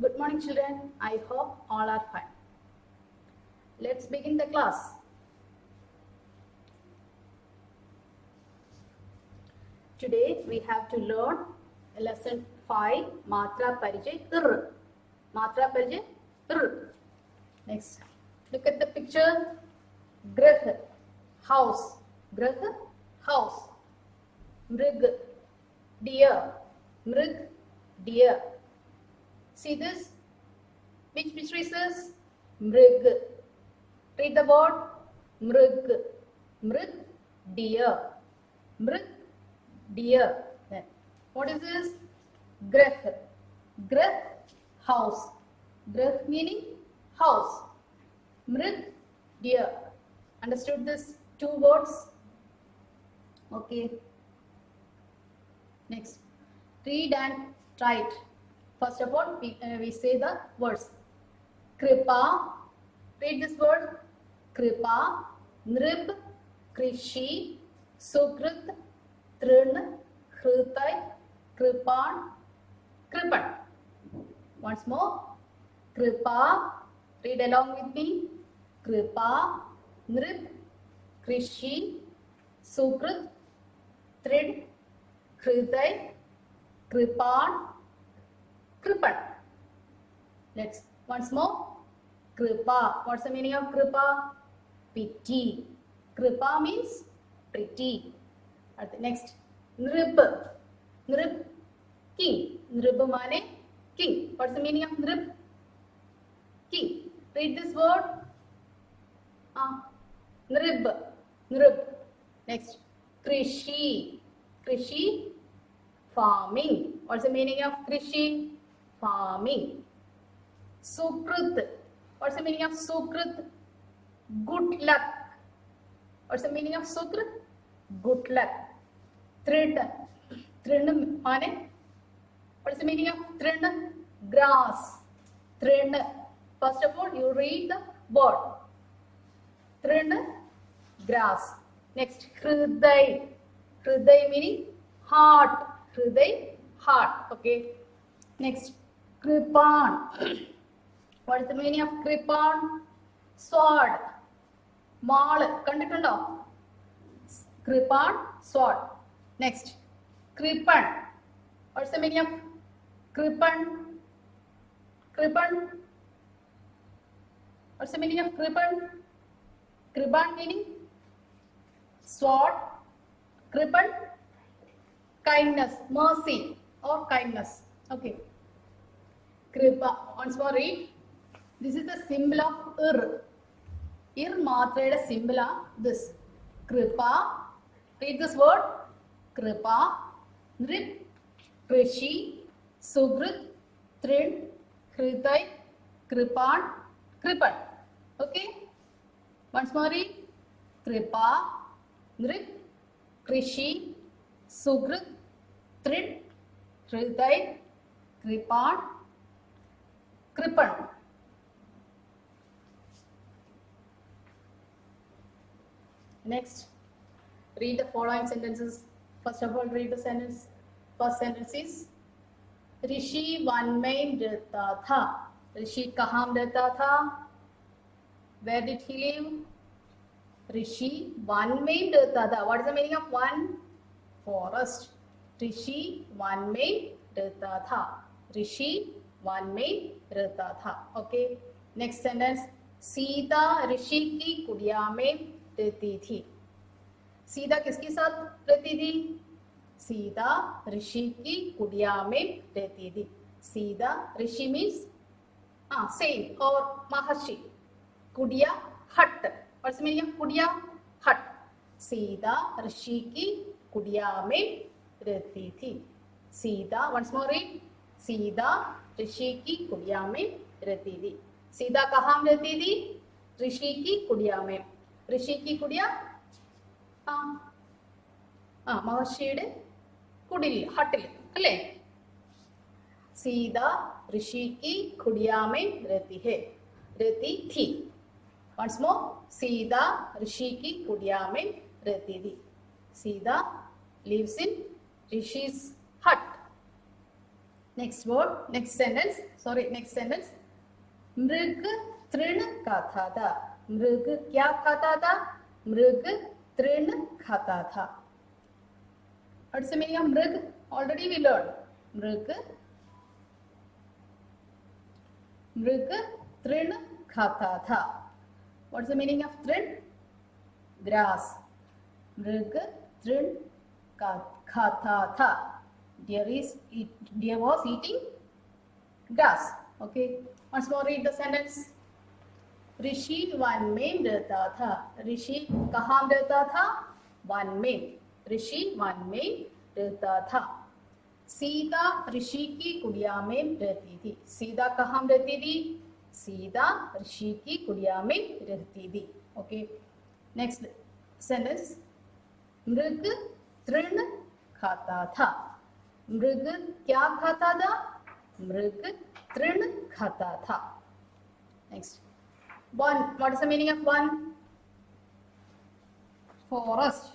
Good morning, children. I hope all are fine. Let's begin the class. Today we have to learn lesson 5, Matra Parijay Ir. Matra Parijay Ir. Next, look at the picture. Grah, house. Grah, house. Mrig, deer. Mrig, deer. See this? Which picture is this? Mrig. Read the word. Mrig. Mrig, deer. Mrig, deer. Then, what is this? Grah. Grah, house. Grah meaning house. Mrig, deer. Understood this two words? Okay. Next, read and write. First of all, we say the words. Kripa. Read this word. Kripa. Nrib. Krishi. Sukrit. Trin. Hritai. Kripan. Kripan. Once more. Kripa. Read along with me. Kripa. Nrib. Krishi. Sukrit. Trin. Hritai. Kripan. Kripan. Let's once more. Kripa. What's the meaning of Kripa? Pity. Kripa means pretty. Next. Nrib. Nrib. King. Nrib mane king. What's the meaning of Nrib? King. Read this word. Nrib. Nrib. Next. Krishi. Krishi. Farming. What's the meaning of Krishi? Farming. Sukrit. What's the meaning of Sukrit? Good luck. What's the meaning of Sukrit? Good luck. Thrid. Thrid mane? What is the meaning of thrid? Grass. Thrid. First of all, you read the word. Thrid, grass. Next, hriday. Hriday meaning heart. Hriday, heart. Okay. Next, kripan. What is the meaning of kripan? Sword. Mal. Kandittundo? Kripan, sword. Next, kripan. What is the meaning of kripan? Kripan. What's the meaning of kripan? Kripan meaning sword. Kripan, kindness, mercy or kindness. Okay. Kripa. Once more read. This is the symbol of Ir. Ir Matrayude symbol of this. Kripa. Read this word. Kripa. Nrib. Krishi. Sugrit. Trid. Hritai. Kripan. Kripan. Okay. Once more read. Kripa. Nrib. Krishi. Sugrit. Trid. Hritai. Kripan. Kripan. Next, read the following sentences. First of all, read the sentence. First sentence is Rishi one में रहता था. ऋषि कहाँ रहता था? Where did he live? Rishi one में रहता था. What is the meaning of one? Forest. Rishi one में रहता था. ऋषि वन में रहता था. Okay. Next sentence. सीता ऋषि की कुटिया में रहती थी. सीता किसके साथ रहती थी? सीता ऋषि की कुटिया में रहती थी. सीता ऋषि मीन्स saint or महर्षि. कुटिया hut. What's the meaning of कुटिया? Hut. सीता ऋषि की कुटिया में रहती थी. Sita. Once more read. Sita ऋषि की कुटिया में रहती थी. सीता कहाँ में रहती थी? ऋषि की कुटिया में. ऋषि की कुटिया महर्षिയുടെ കുടിൽ ഹട്ടിൽ അല്ലേ? सीता ऋषि की कुटिया में रहती है. रहती थी. Once more. सीता ऋषि की कुटिया में रहती थी. Sita lives in Rishi's hut. Next word, next sentence. Sorry, next sentence. मृग तृण खाता था. मृग क्या खाता था? मृग तृण खाता था. What's the meaning of मृग? Already we learned. मृग तृण खाता था. What's the meaning of तृण? Grass. मृग तृण खाता था. Deer was eating grass. Okay. Once more read the sentence. Rishi one में रहता था. ऋषि कहाँ रहता था? वन में. ऋषि वन में रहता था. सीता ऋषि की कुटिया में रहती थी. सीता कहाँ रहती थी? सीता ऋषि की कुटिया में रहती थी. ओके. Next sentence. मृग तृण खाता था. मृग क्या खाता था? मृग तृण खाता था. Next. One. What is the meaning of one? Forest.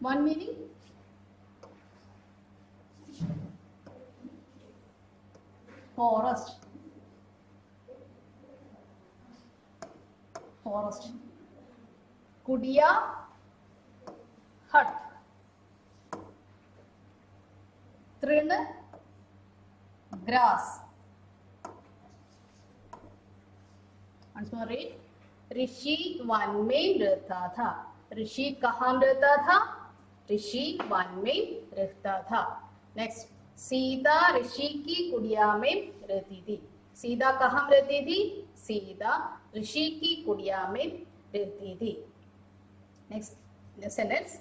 One meaning? Forest. Forest. Kudiya, hut. Trin, grass. Once more read. Rishi one में रहता था. ऋषि कहाँ रहता था? ऋषि वन में रहता था. नेक्स्ट. सीता ऋषि की कुटिया में रहती थी. सीता कहाँ रहती थी? सीता ऋषि की कुटिया में रहती थी. Next sentence.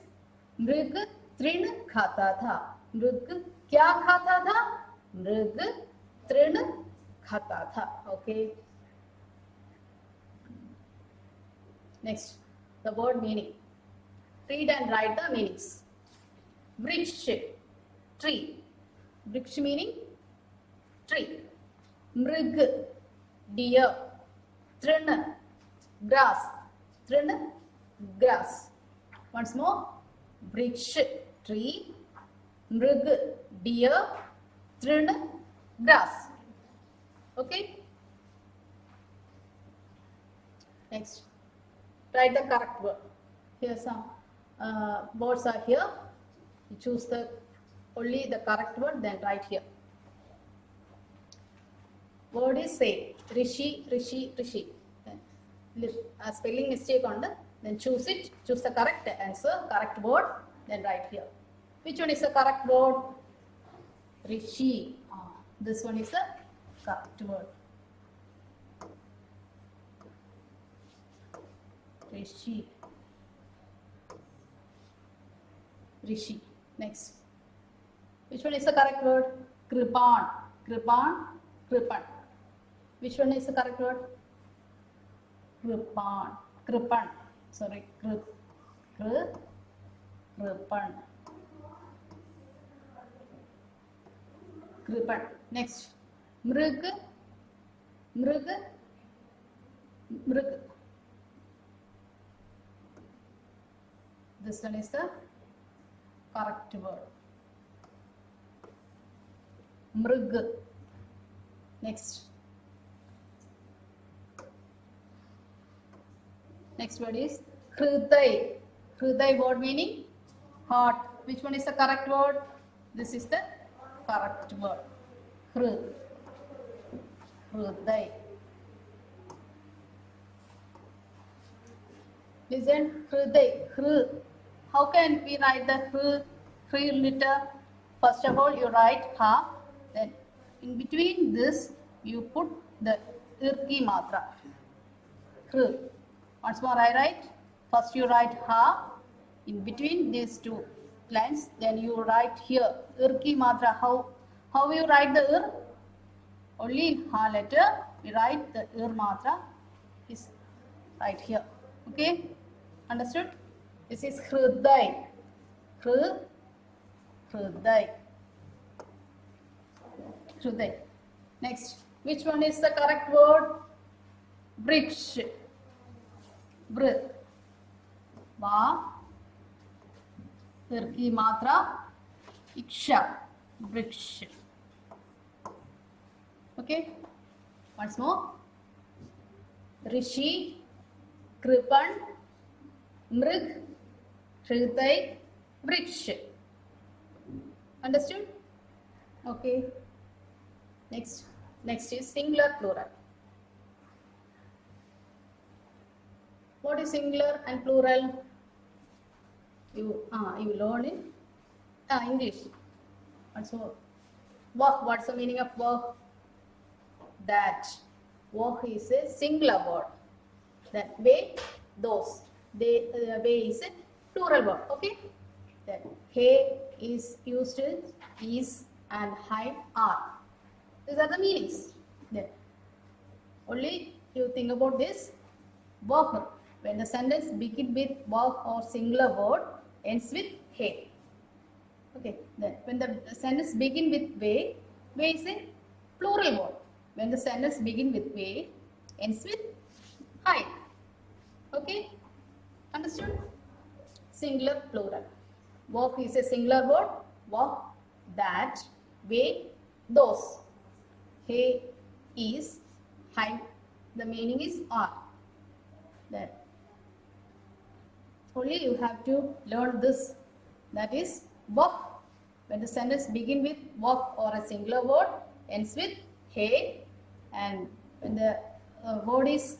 मृग तृण खाता था. मृग क्या खाता था? मृग तृण खाता था. Okay. Next, the word meaning. Read and write the meanings. Vriksh, tree. Vriksh meaning tree. Mrig, deer. Trin, grass. Trin, grass. Once more. Vriksh, tree. Mrig, deer. Trin, grass. Okay. Next. Write the correct word. Here some words are here. You choose the only the correct word, then write here. Word is same. Rishi, rishi, rishi. A spelling mistake on the, then choose it. Choose the correct answer, correct word, then write here. Which one is the correct word? Rishi. This one is the correct word. Rishi. Rishi. Next. Which one is the correct word? Kripan. Kripan. Kripan. Which one is the correct word? Kripan. Kripan. Sorry. Kripan. Kripan. Next. Mrug. Mrug. Mrug. This one is the correct word. Mrug. Next. Next word is Hriday. Hriday word meaning heart. Which one is the correct word? This is the correct word. Hriday. Listen. Hriday. How can we write the three letter? First of all, you write ha. Then in between this, you put the irki matra. Once more, I write. First, you write ha. In between these two lines, then you write here irki matra. How you write the ir? Only in ha letter, we write the ir matra is right here. Okay, understood? This is Hriday. Hriday. Hriday. Next, which one is the correct word? Vriksh. Vrik. Va. Irki matra. Iksha, Vriksha. Okay, once more. Rishi, Kripan, Mrig, Hriday, Vriksha. Understood? Okay. Next is singular plural. What is singular and plural? You learn in English. Also, work. What's the meaning of work? That work is a singular word. That way, those. They way is a plural word. Okay. Then hey is used is and hide are. These are the meanings. Then only you think about this work. When the sentence begins with work or singular word, ends with hey. Okay. Then when the sentence begins with way is a plural word. When the sentence begins with way, ends with hide. Okay. Understood? Singular, plural. Work is a singular word. Work, that, way, those. Hey is, hide. The meaning is are. Then only you have to learn this. That is work. When the sentence begins with work or a singular word, ends with hey, and when the word is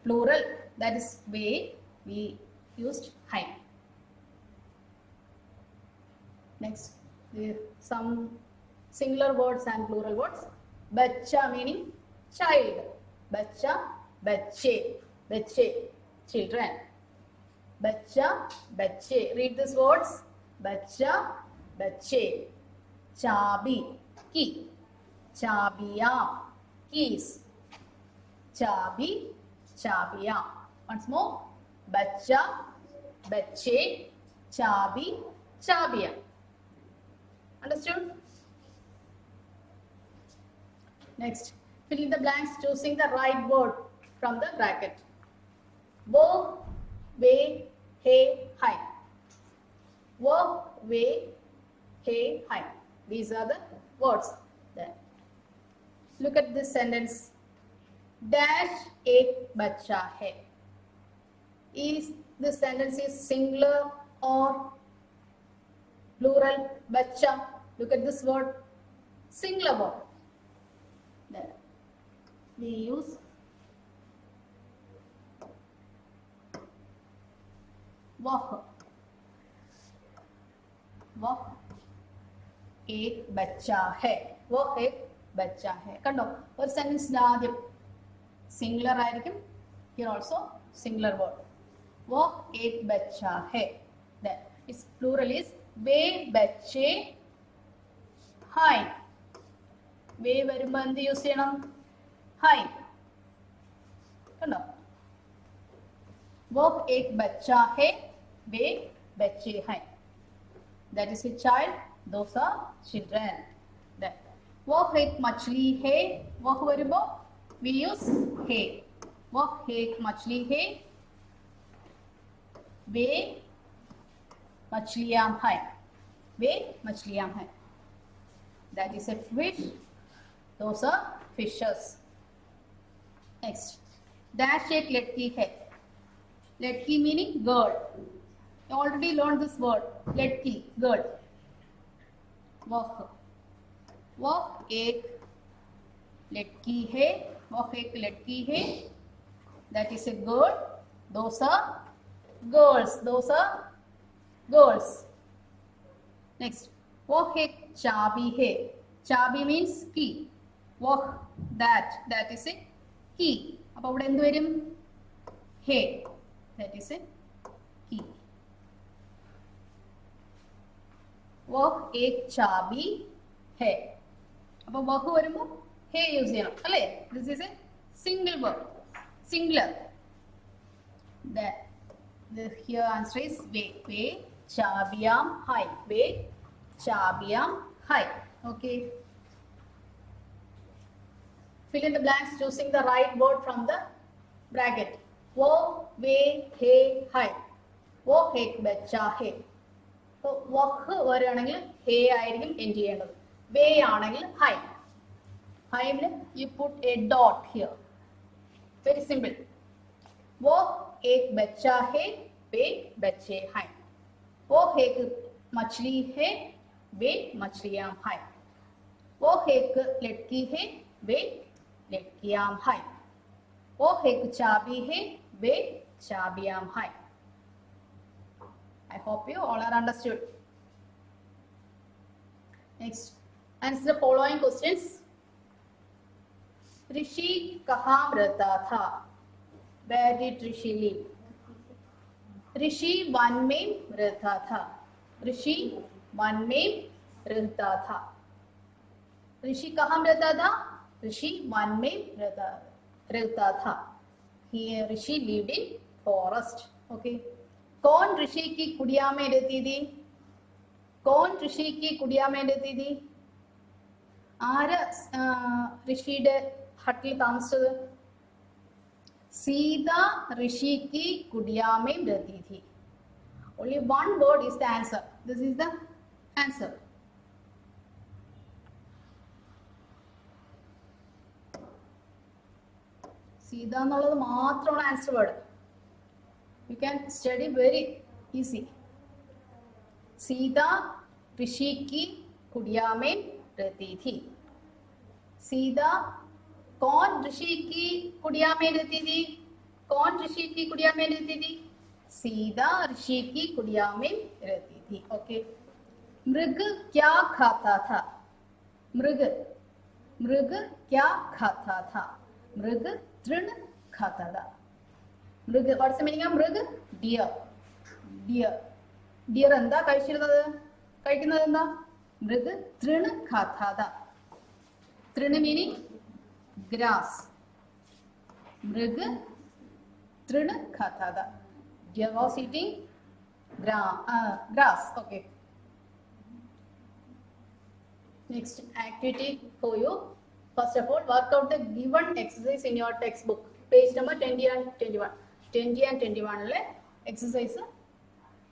plural, that is way, we used hide. Next, some singular words and plural words. Bacha meaning child. Bacha, bache, bache, children. Bacha, bache. Read these words. Bacha, bache. Chabi, key. Chabiya, keys. Chabi, chabiya. Once more. Bacha, bache, chabi, chabiya. Understood? Next, fill in the blanks choosing the right word from the bracket. Wo, way, hey, hi. Wo, way, hey, hi. These are the words. Then look at this sentence. Dash ek bacha hai. Is this sentence is singular or plural? Bacha. Look at this word. Singular word. Then we use वह एक बच्चा है. वह एक बच्चा है. കണ്ടോ? ഒരു സെന്റൻസിന്റെ ആദ്യം സിംഗുലർ ആയിരിക്കും. Here also singular word. वह एक बच्चा है. Then its plural is वे बच्चे हैं. വേ വരുമ്പോൾ എന്ത് യൂസ് ചെയ്യണം? ഹൈ. കണ്ടോ? वो एक बच्चा है. वे बच्चे हैं. That is a child. Those are children. Then वो एक मछली है. वह വരുമ്പോൾ we use है. वो एक मछली है. वे मछलियां हैं. वे मछलियां हैं. That is a fish. Those are fishes. Next, dash एक लड़की है. लड़की meaning girl. You already learned this word. लड़की, girl. वह एक लड़की है. वह एक लड़की है. That is a girl. Those are girls. Those are girls. Next, वह एक चाबी है. चाबी means key. वह that is a key. അപ്പോൾ ഇവിടെ എന്ത് വരും? ഹേ. That is a key. वह एक चाबी है. അപ്പോൾ വഹ് വരുമ്പോൾ ഹേ യൂസ് ചെയ്യണം അല്ലേ? This is a single word. Singular. The here answer is वे चाबियां है. वे चाबियां है. Okay. Fill in the blanks choosing the right word from the bracket. वो वे हे है. वो एक बच्चा है. So വഹ് വരികയാണെങ്കിൽ ഹേ ആയിരിക്കും എൻഡ് ചെയ്യേണ്ടത്. വേ ആണെങ്കിൽ ഹൈ. ഹൈമിൽ you put a dot here. Very simple. वो एक बच्चा है, वे बच्चे हैं. वो एक मछली है, वे मछलियां हैं. वो एक लड़की है, वे लड़कियां हैं. वो एक चाबी है, वे चाबियां हैं. I hope you all are understood. Next, answer the following questions. ऋषि कहाँ रहता था? Where did Rishi live? Rishi one में रहता था. ऋषि वन में रहता था. ऋषि कहाँ रहता था? ऋषि वन में रहता था. Here Rishi lived in forest. Okay. कौन ऋषि की कुटिया में रहती थी? कौन ऋषि की कुटिया में रहती थी? ആര് ഋഷിയുടെ ഹട്ടിൽ താമസിച്ചത്? സീത ऋषि की कुटिया में रहती थी. Only one word is the answer. This is the answer. Sita എന്നുള്ളത് മാത്രമാണ് answer word. You can study very easy. Sita ऋषि की कुटिया में रहती थी. सीता कौन ऋषि की कुटिया में रहती थी? कौन ऋषि की कुटिया में रहती थी? सीता ऋषि की कुटिया में रहती थी. ओके. मृग क्या खाता था? मृग मृग क्या खाता था? मृग तृण खाता था. मृग व्हाट्स द मीनिंग ऑफ मृग? डियर. डियर डियर എന്താ കഴിച്ചിരുന്നത്? കഴിക്കുന്നത് എന്താ? മൃഗ് തൃൺ खाता था. तृण meaning grass. मृग तृण खाता था. Deer was eating grass. Okay. Next activity for you. First of all, work out the given exercise in your textbook. Page number 20 and 21. 20 and 21 exercise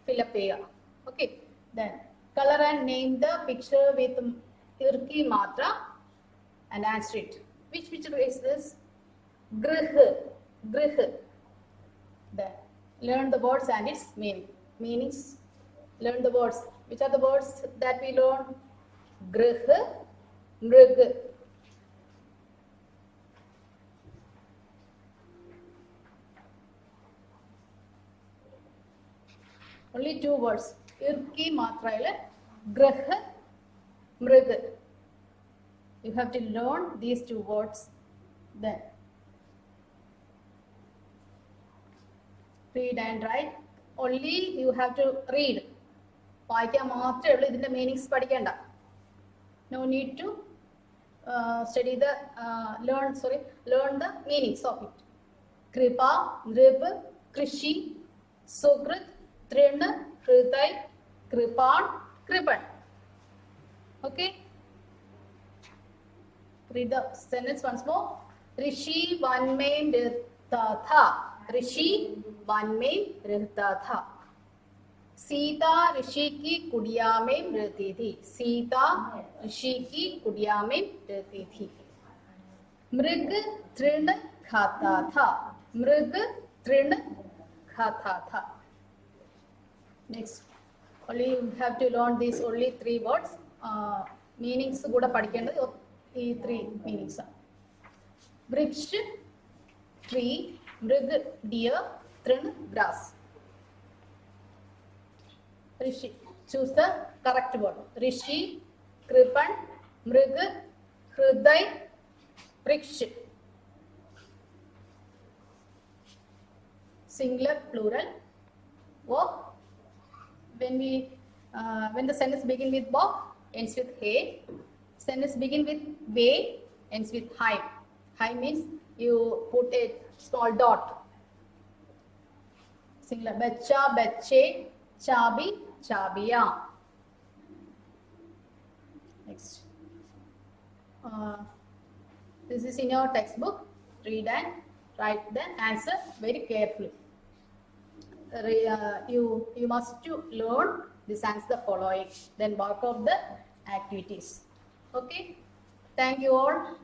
fill up here. Okay. Then color and name the picture with irki matra and answer it. Which picture is this? Grih. Grih. Then learn the words and its meanings. Learn the words. Which are the words that we learn? Grih, mrug. Only two words. Irki matra ile grih, mrug. You have to learn these two words. Then read and write. Only you have to read. വായിക്കാൻ മാത്രമേ ഉള്ളൂ. ഇതിന്റെ meanings പഠിക്കേണ്ട. No need to study the learn the meanings of it. Kripa, Nrib, Krishi, Sugrit, Trin, Hriday, Kripan, Kripan. Okay. Read the sentence once more. Rishi one में रहता था. ऋषि one में रहता था. सीता ऋषि की कुटिया में रहती थी. सीता ऋषि की कुटिया में रहती थी. मृग तृण खाता था. मृग तृण खाता था. Next, only you have to learn these only three words. Meanings kuda padikkendathu ee three meanings. Vriksh, tree, mrug, deer, trin, grass. Rishi, choose the correct word. Rishi, Kripan, Mrug, Hriday, Vriksh. Singular, plural. Verb. When the sentence begin with verb, ends with hey. Sentence begin with way, ends with high. High means you put a small dot. Singular. Bachcha, bachche, chabi, chabiya. Next. This is in your textbook. Read and write the answer very carefully. You must to learn This answer the following. Then work out the activities. Okay. Thank you all.